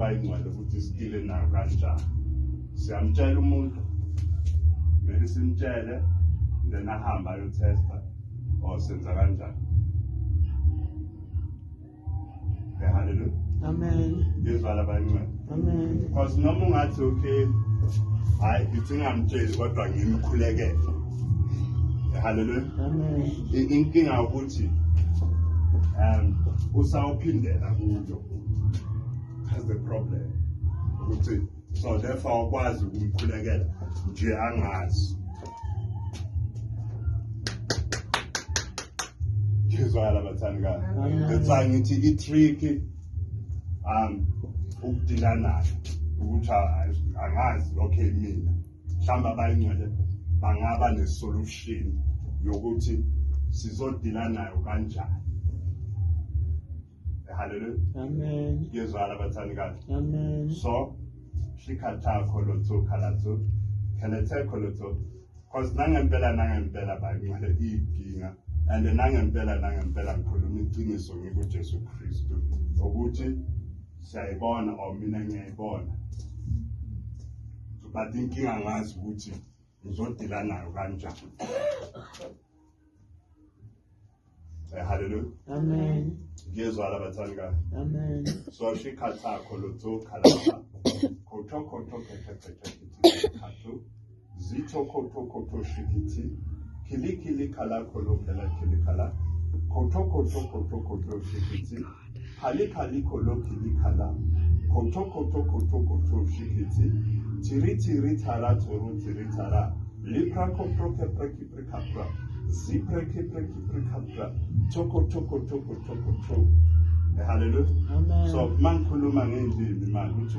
bayingcwele ukuthi sidile nayo kanjani. Siyamtshela umuntu, kumele simtshele, then ahamba ayotesta or senza kanjani. Hallelujah. Amen. Ngizwa labanye. Amen. Because noma ungathi okay, hayi ngithi ngamtsheli kodwa ngimkhulekele. Hallelujah. Amen. Inkinga ukuthi usawuphindela kuyo. That's the problem. Ukuthi so therefore ukwazi ukumkhulekela nje angazi. Ngizwa labathandi kahle. Letsa ngithi i-trick ukudila nayo ukuthi angazi okay mina mhlamba bayingcwele bangaba nesolution yokuthi sizodila nayo kanjani. Hallelujah. Amen. Ngizwa labathandi kahle. Amen. So shikhatha kholoto khalatho khalethe kholoto cause nangempela bayingcwele iginga and nangempela ngikhuluma iqiniso ngikuJesu Kristu ukuthi siyayibona or mina ngiyayibona but inkinga ngazi ukuthi ngizodila nayo kanjani. Hallelujah. Amen. Ngiyezwa labathandi kahle. Amen. So shikhatha kholoto khalatha khotho khethe zitho khotho shikiti kili khala kholo phela kili khala khotho shikiti khali kholo kili khala khotho shikiti tiri thara toro tiri thara lipra khotho kapra zipre kapra choko. Hallelujah. Amen. So man khuluma ngendimi man uthi